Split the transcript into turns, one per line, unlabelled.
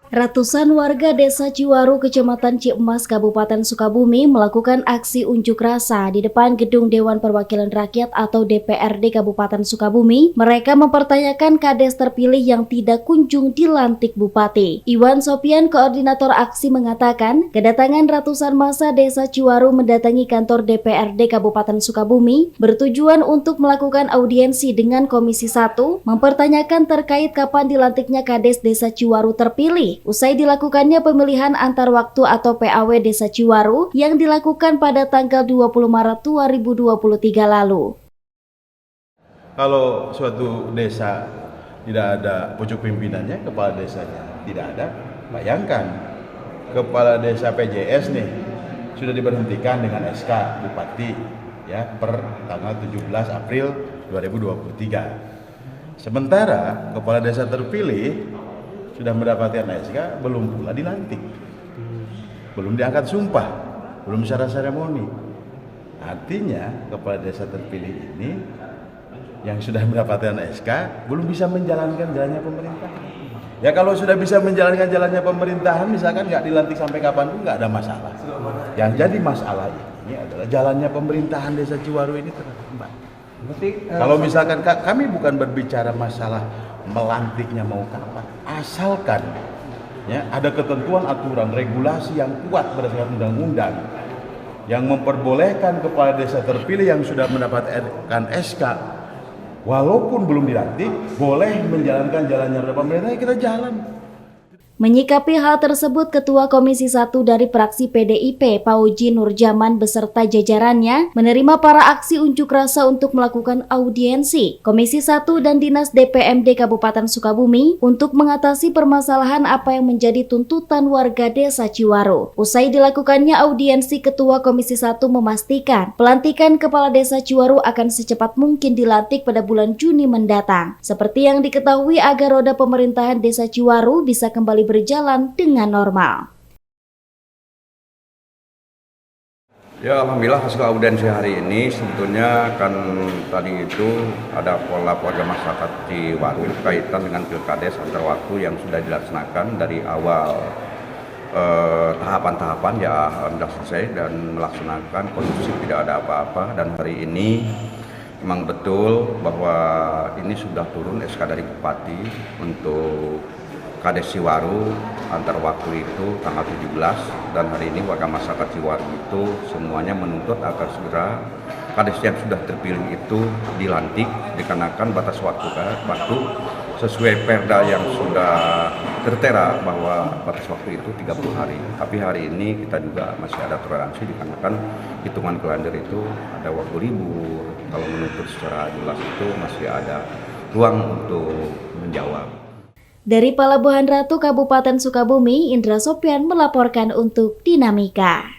Ratusan warga Desa Ciwaru, Kecamatan Ciemas, Kabupaten Sukabumi melakukan aksi unjuk rasa di depan Gedung Dewan Perwakilan Rakyat atau DPRD Kabupaten Sukabumi. Mereka mempertanyakan kades terpilih yang tidak kunjung dilantik Bupati. Iwan Sopian, koordinator aksi, mengatakan kedatangan ratusan massa Desa Ciwaru mendatangi kantor DPRD Kabupaten Sukabumi bertujuan untuk melakukan audiensi dengan Komisi 1, mempertanyakan terkait kapan dilantiknya kades Desa Ciwaru terpilih. Usai dilakukannya pemilihan antar waktu atau PAW Desa Ciwaru yang dilakukan pada tanggal 20 Maret 2023 lalu.
Kalau suatu desa tidak ada pucuk pimpinannya, kepala desanya tidak ada, bayangkan kepala desa PJS nih sudah diberhentikan dengan SK Bupati ya per tanggal 17 April 2023. Sementara kepala desa terpilih sudah mendapatkan SK, belum pula dilantik, belum diangkat sumpah, belum secara seremoni. Artinya kepala desa terpilih ini yang sudah mendapatkan SK belum bisa menjalankan jalannya pemerintahan. Ya kalau sudah bisa menjalankan jalannya pemerintahan, misalkan nggak dilantik sampai kapanpun nggak ada masalah. Yang jadi masalah ini adalah jalannya pemerintahan Desa Ciwaru ini terhambat. Kalau misalkan kami bukan berbicara masalah melantiknya mau kapan, asalkan ya ada ketentuan, aturan, regulasi yang kuat berdasarkan undang-undang yang memperbolehkan kepala desa terpilih yang sudah mendapatkan SK walaupun belum dilantik boleh menjalankan jalannya pemerintah, kita jalan.
Menyikapi hal tersebut, Ketua Komisi 1 dari fraksi PDIP, Pauji Nurjaman beserta jajarannya menerima para aksi unjuk rasa untuk melakukan audiensi Komisi 1 dan Dinas DPMD Kabupaten Sukabumi untuk mengatasi permasalahan apa yang menjadi tuntutan warga Desa Ciwaru. Usai dilakukannya audiensi, Ketua Komisi 1 memastikan pelantikan Kepala Desa Ciwaru akan secepat mungkin dilantik pada bulan Juni mendatang. Seperti yang diketahui, agar roda pemerintahan Desa Ciwaru bisa kembali berjalan dengan normal.
Ya, alhamdulillah hasil audiensi hari ini sebetulnya kan tadi itu ada pola warga masyarakat Ciwaru kaitan dengan pilkades antar waktu yang sudah dilaksanakan dari awal tahapan-tahapan ya sudah selesai dan melaksanakan kondusif, tidak ada apa-apa. Dan hari ini memang betul bahwa ini sudah turun SK dari Bupati untuk Kades Ciwaru antar waktu itu tanggal 17, dan hari ini warga masyarakat Ciwaru itu semuanya menuntut agar segera Kades yang sudah terpilih itu dilantik dikarenakan batas waktu sesuai Perda yang sudah tertera bahwa batas waktu itu 30 hari. Tapi hari ini kita juga masih ada toleransi dikarenakan hitungan kalender itu ada waktu libur. Kalau menuntut secara jelas itu masih ada ruang untuk menjawab.
Dari Pelabuhan Ratu, Kabupaten Sukabumi, Indra Sopian melaporkan untuk Dinamika.